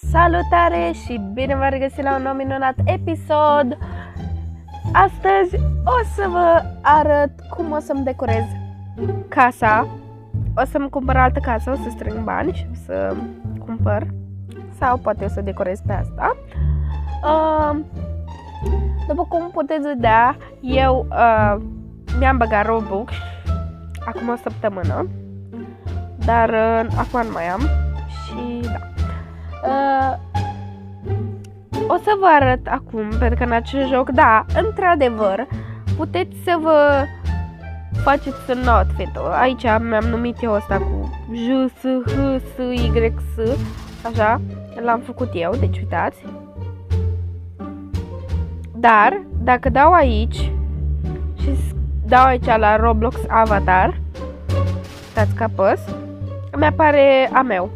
Salutare și bine v-am regăsit la un nou minunat episod. Astăzi o să vă arăt cum o să-mi decorez casa. O să-mi cumpăr altă casă, o să strâng bani și o să cumpăr. Sau poate o să decorez pe asta. După cum puteți vedea, eu mi-am băgat Robux acum o săptămână. Dar acum nu mai am. Și da. O să vă arăt acum, pentru că în acest joc, da, într-adevăr, puteți să vă faceți un outfit. Aici mi-am numit eu ăsta cu J, S, H, S, Y, S, așa, l-am făcut eu, deci uitați. Dar, dacă dau aici și dau aici la Roblox Avatar, uitați că apăs, îmi apare a meu.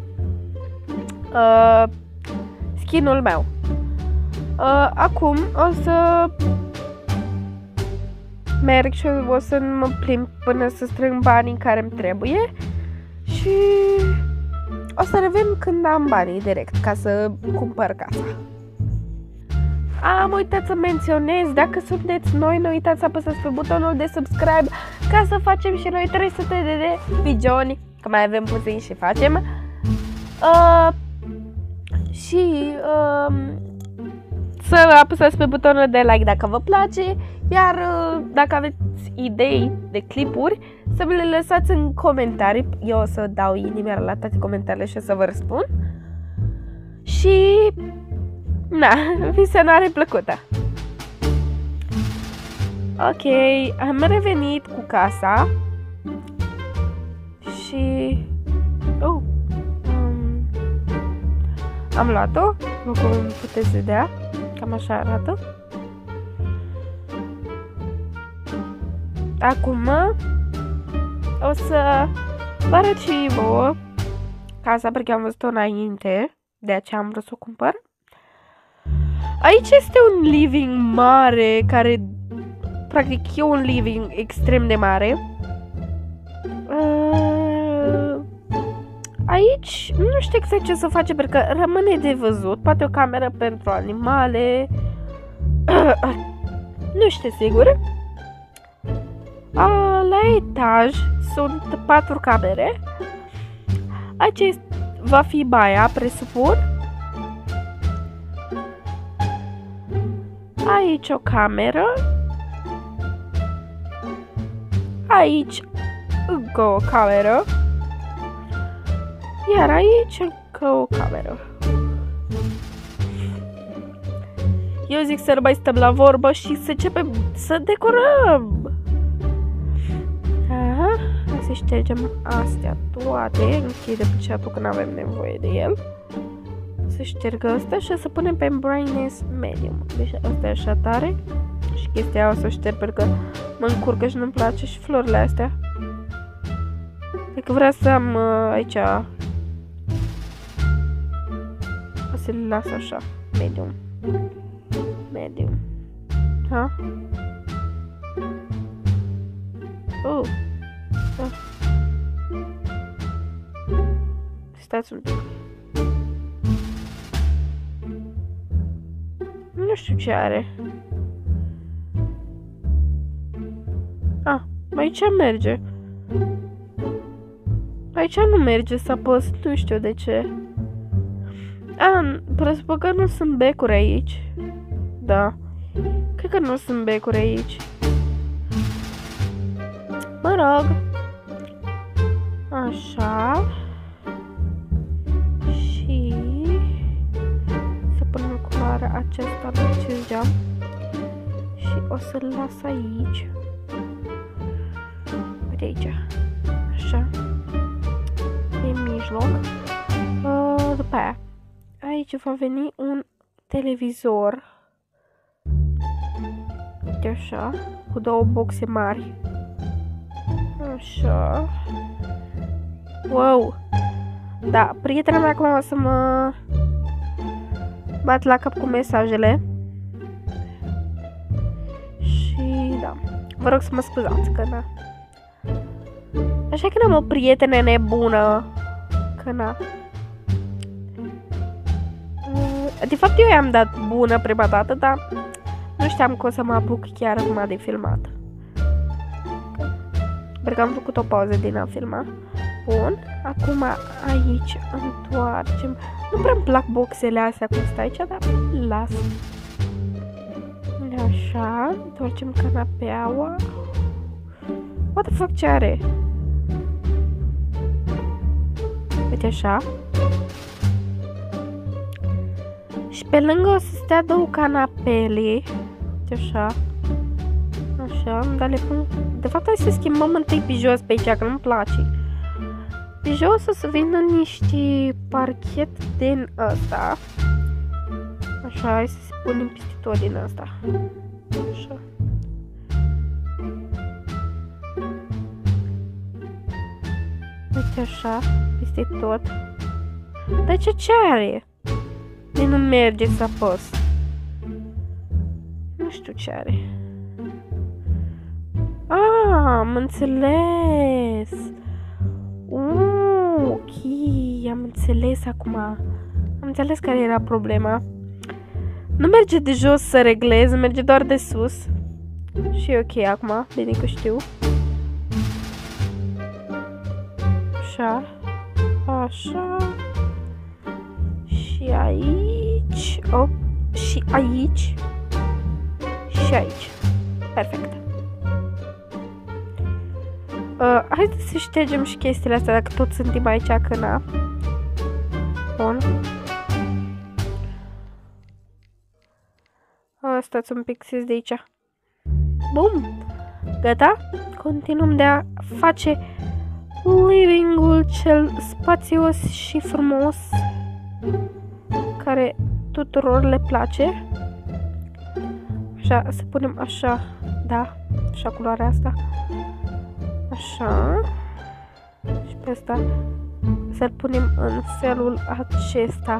Skin-ul meu. Acum o să merg și o să mă plimb până să strâng banii care îmi trebuie și o să revin când am banii direct ca să cumpăr casa. Am uitat să menționez, dacă sunteți noi, nu uitați să apăsați pe butonul de subscribe ca să facem și noi 300 de videouri, că mai avem puțin și facem. Să apăsați pe butonul de like dacă vă place, iar dacă aveți idei de clipuri, să mi le lăsați în comentarii. Eu o să dau inimioară la toate comentariile și o să vă răspund. Și na, visionare plăcută. Ok, am revenit cu casa și am luat-o, după cum puteți vedea, cam așa arată. Acum o să vă arăt și vouă casa, pentru că am văzut-o înainte, de aceea am vrut să o cumpăr. Aici este un living mare, care practic e un living extrem de mare. Aici nu știu exact ce să face, pentru că rămâne de văzut. Poate o cameră pentru animale. Nu știu sigur. La etaj sunt 4 camere. Aici va fi baia, presupun. Aici o cameră. Aici încă o cameră. Iar aici încă o cameră. Eu zic să nu mai stăm la vorbă și să începem să decorăm. Aha, hai să ștergem astea toate. Închidem chat-ul când avem nevoie de el. Să șterg asta și să punem pe brightness medium. Deci asta e așa tare. Și chestia o să o șterg pentru că mă încurcă și nu-mi place și florile astea. Dacă vreau să am aici, o să le las așa, medium. Medium. Ha? Da. Stați un pic. Nu știu ce are. Aici merge. Aici nu merge să apăs, nu știu de ce. Presupun că nu sunt becuri aici. Da. Cred că nu sunt becuri aici. Mă rog. Așa. Și să punem culoarea aceasta pe acest geam. Și o să-l las aici. Uite aici. Așa. În mijloc. După aia. Aici va veni un televizor. Uite așa. Cu 2 boxe mari. Așa. Wow. Da, prietena mea acum o să mă bat la cap cu mesajele. Și da. Vă rog să mă scuzați că na. Așa că n-am o prietenă nebună. Că na. De fapt, eu i-am dat bună prima dată, dar nu știam că o să mă apuc chiar acum de filmat. Pentru că am făcut o pauză din a filma. Bun, acum aici întoarcem. Nu prea-mi plac boxele astea cum stă aici, dar las. Așa, întoarcem canapeaua. What the fuck, ce are? Uite așa. Și pe lângă o să stea două canapele. Uite așa. Așa, dar le pun... De fapt, hai să schimbăm întâi pe jos pe aici, că nu-mi place. Pe jos o să vină niște parchet din ăsta. Așa, hai să se punem peste tot din asta. Așa. Uite așa, peste tot. Dar ce are? De nu merge să apăs. Nu știu ce are. Am înțeles. Ok, am înțeles acum. Am înțeles care era problema. Nu merge de jos să reglez, merge doar de sus. Și e ok acum, bine că știu. Așa. Așa. Și aici. Oh, și aici. Și aici. Perfect. Haideți să ștergem și chestiile astea dacă tot suntem aici, că na. Bun. Stați un pic sus de aici. Bun. Gata? Continuăm de a face living-ul cel spațios și frumos care tuturor le place. Așa, să punem așa, da, așa culoarea asta. Așa. Și pe asta să-l punem în felul acesta.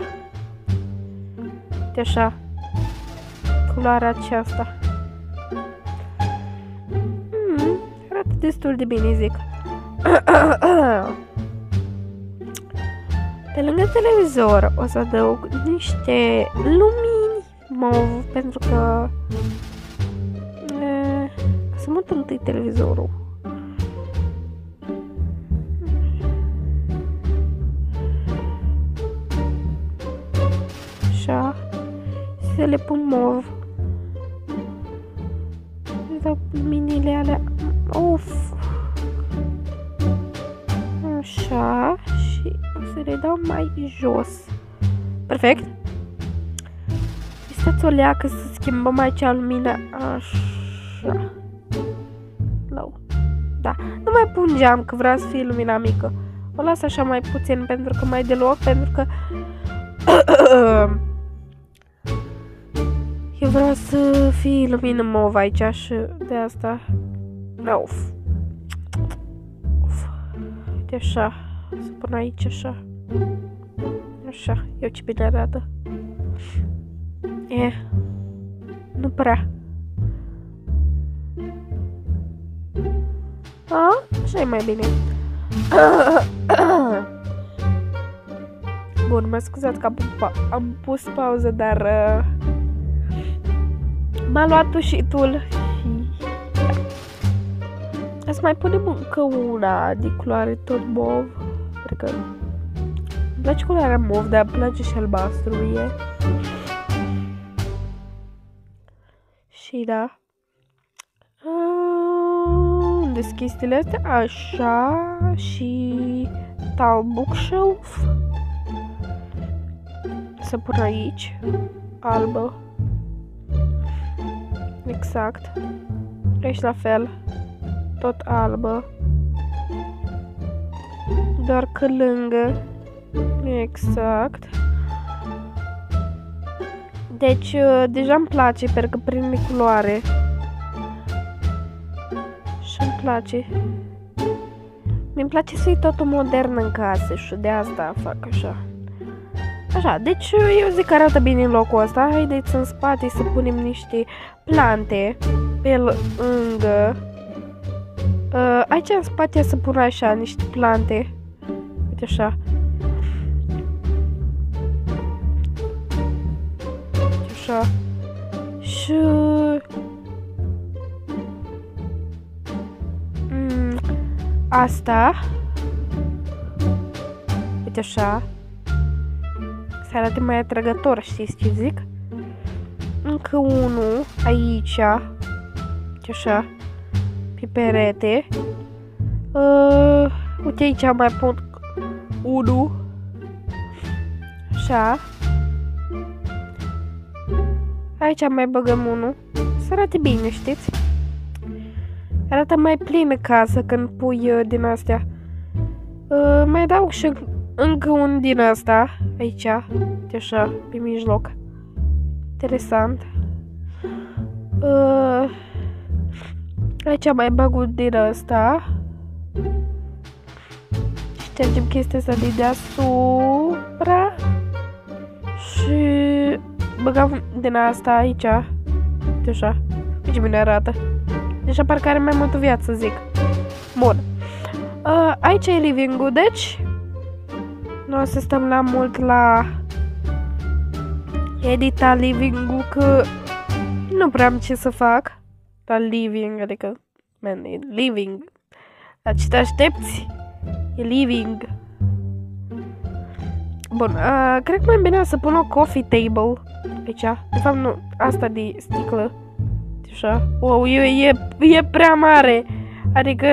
De așa. Culoarea aceasta. Arată destul de bine, zic. Pe lângă televizor o să adaug niște lumini mov, pentru că să mut întâi televizorul. Așa. Să le pun mov. Să dau luminile alea. Uf. Așa. Și o să le dau mai jos. Perfect. Stați o leacă să schimbăm aici lumina. Așa. Low. Da. Nu mai pun geam, că vreau să fie lumina mică. O las așa mai puțin, pentru că mai deloc, pentru că eu vreau să fie lumină mov aici și de asta. Uf. Uf. Uite așa. Să pun aici așa. Așa. Eu ce bine arată. Nu prea. Așa e mai bine. Bun, mă scuzați că am pus pauză, dar m-a luat tușitul și să mai punem încă una de culoare tot mov. Cred că îmi place culoarea mov, dar îmi place și albastru mie. Și da. Unde sunt chestiile astea? Așa. Și tall bookshelf. Să pun aici. Albă. Exact. Aici la fel. Tot albă. Doar că lângă. Exact. Deci, deja îmi place, pentru că prinde culoare. Și îmi place. Mi-mi place să-i totul modern în casă și de asta fac așa. Așa, deci eu zic că arată bine în locul ăsta. Haideți în spate să punem niște plante pe lângă. Aici în spate să pun așa niște plante. Uite așa. așa. Și... asta. Uite așa. Să arate mai atrăgător, știți ce zic? Încă unul aici. Uite așa. Pe perete. Uite aici mai pun unul. Așa. Aici mai băgăm unul. Să arate bine, știți? Arată mai plină casă când pui din astea. Mai dau și încă un din asta. Aici. Uite așa, pe mijloc. Interesant. Aici mai bag un din asta. Ștergem chestia asta de deasupra. Și băgăm din asta aici. Uite așa. Uite bine arată. Deci parcă are mai multă viață, zic. Bun. Aici e living-ul, deci nu o să stăm la mult la edita living-ul, că nu prea am ce să fac la living, adică, man, e living. La ce te aștepți? E living. Bun, cred că mai bine să pun o coffee table aici. De fapt, nu, asta de sticlă. Așa. Wow, e prea mare. Adică...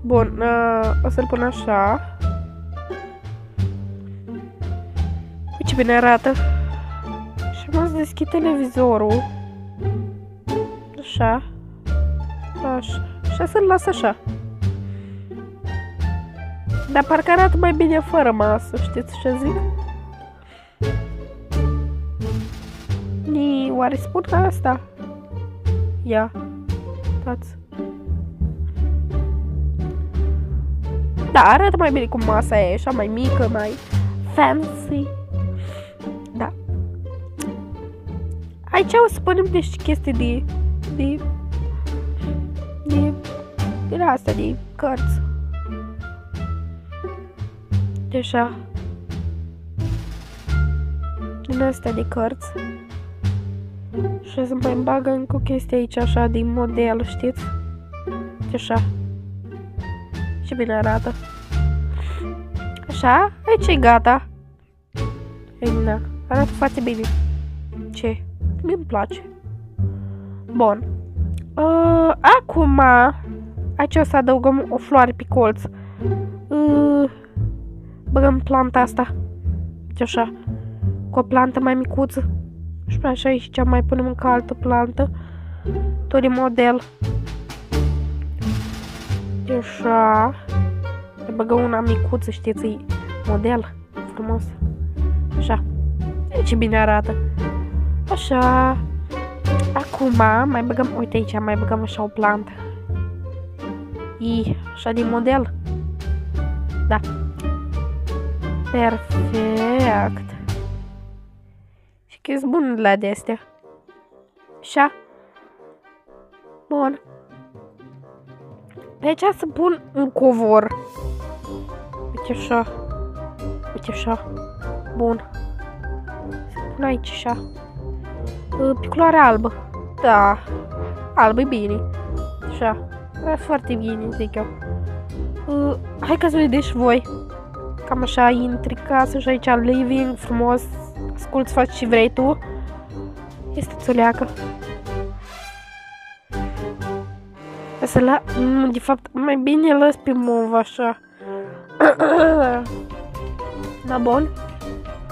Bun, o să-l pun așa. Uite ce bine arată. Și am să deschid televizorul. Așa. Așa. Și să-l las așa. Dar parcă arată mai bine fără masă, știți ce zic? Oare spun asta? Ia. Uitați. Da, arată mai bine cu masa e așa mai mică, mai fancy. Da. Aici o să punem niște chestii din astea, de cărți. De așa. Din astea de cărți. Și să mai bagă încă o chestie aici așa din model, știți? De așa. Ce bine arată. Așa, aici e gata. Na, arată foarte bine. Ce? Mi-mi place. Bun. Acum, aici o să adăugăm o floare pe colț. Băgăm planta asta. Uite așa. Cu o plantă mai micuță. Și pe așa aici mai punem încă altă plantă. Tot de model. Uite așa. Băgăm una micuță, știți, e model. Frumos. Așa. Ce bine arată. Așa. Acum mai băgăm, uite aici, mai băgăm așa o plantă. Așa din model. Da. Perfect. Și că-s bun la de-astea. Așa. Bun. Pe aici să pun un covor. Uite așa. Uite așa. Bun. Să pun aici așa. Pe culoare albă. Da. Albă e bine. Așa. E foarte bine, zic eu. Hai ca să vedeți voi. Cam așa intri casă și aici living, frumos. Asculți, faci ce vrei tu. Este țuleacă. Să la... De fapt, mai bine lăs pe mov așa. Da, bun.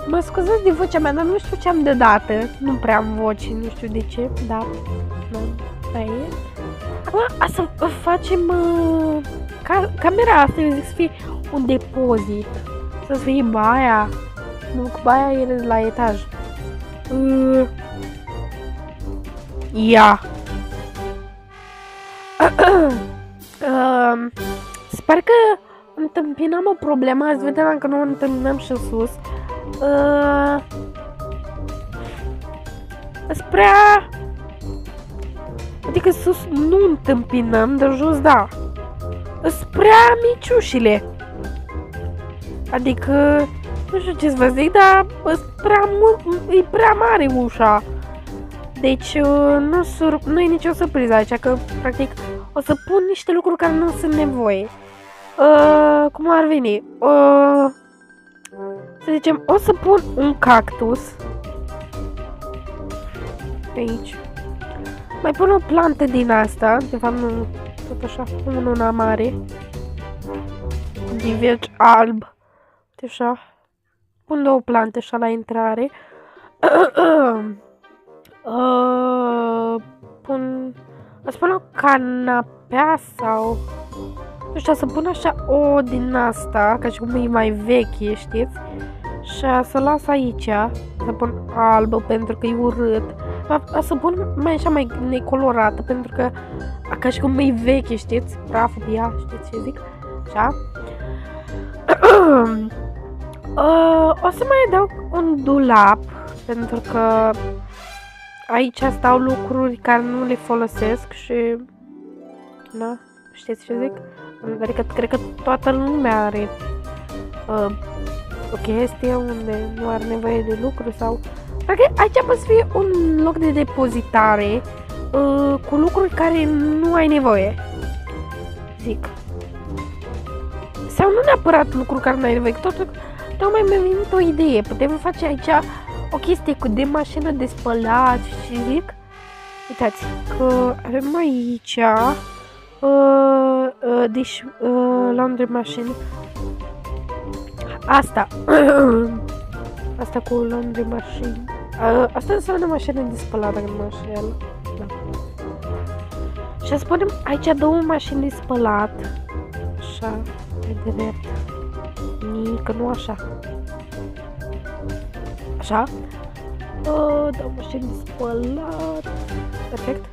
Mă scuzați de vocea mea, dar nu știu ce am de dată. Nu prea am voce, nu știu de ce. Da. Aici. Acum, să facem... Camera asta, eu zic să fie un depozit. Să fie baia. Nu, cu baia e la etaj. Ia. Sper că întâmpinăm o problemă. Azi vedem dacă nu o întâmpinăm și sus. Sprea... Adică sus nu întâmpinăm, dar jos da. Sprea miciușile. Adică, nu știu ce să vă zic, dar e prea mare ușa. Deci nu e nicio surpriză aici, că practic o să pun niște lucruri care nu sunt nevoie. Cum ar veni? Să zicem, o să pun un cactus aici. Mai pun o plantă din asta, de fapt nu, tot așa, pun una mare. Divergi alb. Așa. Pun două plante așa la intrare. Să pun o canapea sau... Nu știu, să pun așa o din asta, ca și cum e mai veche, știți? Și să las aici, să pun albă pentru că e urât. Să pun mai așa mai necolorată pentru că ca și cum e veche, știți? Praful pe ea, știți ce zic? Așa. O să mai adaug un dulap pentru că aici stau lucruri care nu le folosesc și... Na, știți ce zic? Adică cred că toată lumea are o chestie unde nu are nevoie de lucru sau... Adică aici poate să fie un loc de depozitare cu lucruri care nu ai nevoie. Zic. Sau nu neapărat lucruri care nu ai nevoie, tocmai mi-a venit o idee. Putem face aici o chestie de mașină de spălat și zic. Uitați că avem aici laundry machine. Asta. Asta cu laundry machine. Asta înseamnă mașină de spălat, dacă nu mă înșel. Da. Și să punem aici două mașini de spălat. Așa, pe drept. Nică, nu așa. Așa. Două mașini de spălat. Perfect.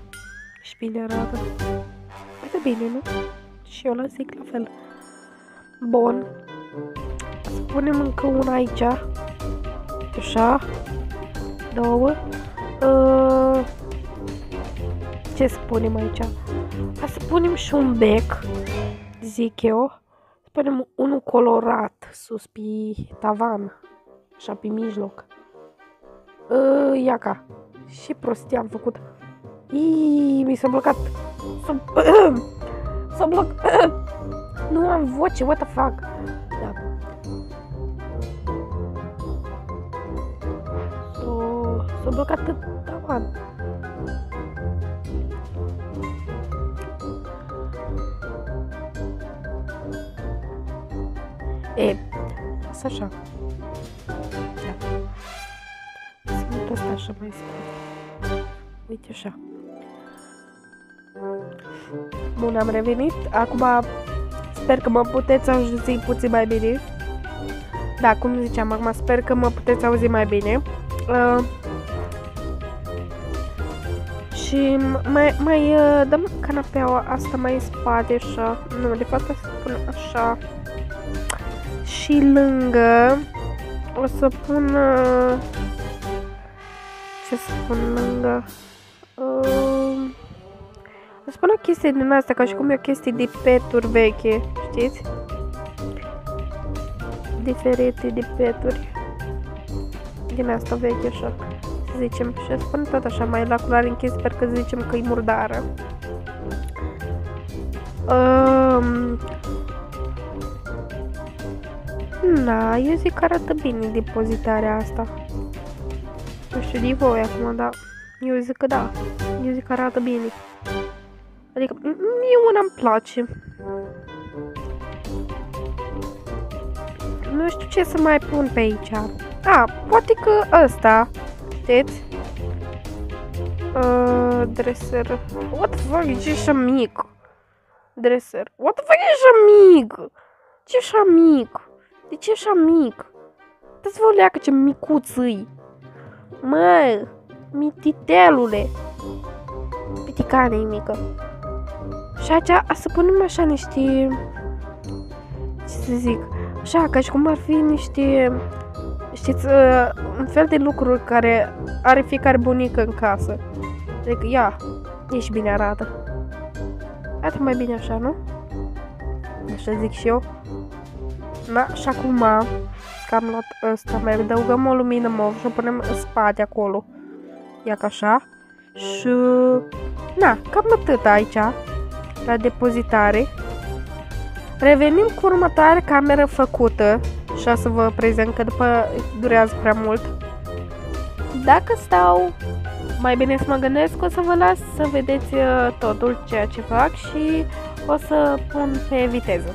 Și bine arată. Foarte bine, nu? Și eu la zic la fel. Bun. Să punem încă una aici. Așa. Două. Ce să punem aici? Să punem și un bec, zic eu. Să punem unul colorat sus pe tavan. Așa pe mijloc. Iaca. Și prostie am făcut. Mi s-a blocat. S-a blocat. Nu am voce, what the fuck. Da. S-a blocat tavan. Lasă așa. Da. Să mut asta așa mai scurt. Uite așa. Bun, am revenit. Acum sper că mă puteți auzi puțin mai bine. Da, cum ziceam, acum sper că mă puteți auzi mai bine. Și mai dăm canapeaua asta mai în spate, așa. Nu, de fapt să pun așa. Și lângă o să pun ce să pun lângă o să pun o chestie din asta, ca și cum e o chestie de peturi veche, știți? Diferite de peturi din asta veche, așa, să zicem. Și o să pun tot așa mai la culoare închis, sper că zicem că e murdară. Da, eu zic că arată bine depozitarea asta. Nu știu de voi acum, dar eu zic că da. Eu zic că arată bine. Adică, mie una-mi place. Nu știu ce să mai pun pe aici. Poate că ăsta, știți? Dresser. What the fuck, e ce așa mic? Dresser. What the fuck, e așa mic? Ce așa mic? De ce așa mic? Dați-vă o leacă ce micuț-i. Mă, mititelule. Piticane e mică. Și aici să punem așa niște... Ce să zic? Așa, ca și cum ar fi niște... Știți, un fel de lucruri care are fiecare bunică în casă. Adică, ia, ești bine arată. Arată mai bine așa, nu? Așa zic și eu. Da, și acum că am luat ăsta, mai adăugăm o lumină mov și o punem în spate acolo. Ia ca așa. Și... na, cam atât aici, la depozitare. Revenim cu următoarea cameră făcută și o să vă prezint că după durează prea mult. Dacă stau, mai bine să mă gândesc, o să vă las să vedeți totul ceea ce fac și o să pun pe viteză.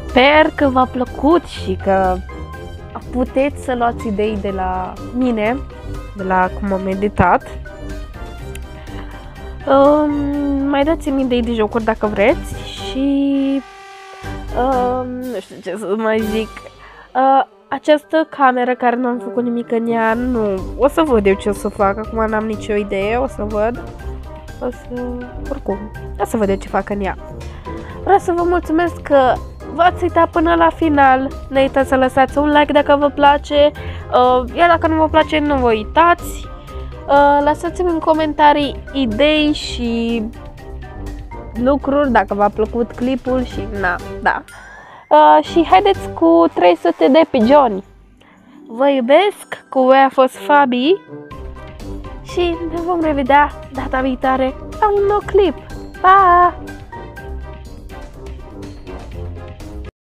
Sper că v-a plăcut și că puteți să luați idei de la mine, de la cum am meditat. Mai dați-mi idei de jocuri dacă vreți și nu știu ce să mai zic. Această cameră care nu am făcut nimic în ea, nu, o să văd eu ce o să fac, acum n-am nicio idee, o să văd, oricum, o să văd eu ce fac în ea. Vreau să vă mulțumesc că v-ați uitat până la final, nu uitați să lăsați un like dacă vă place, iar dacă nu vă place nu vă uitați, lăsați-mi în comentarii idei și lucruri dacă v-a plăcut clipul și da. și haideți cu 300 de pigioni. Vă iubesc, cu voi a fost Fabi și ne vom revedea data viitoare la un nou clip. Pa!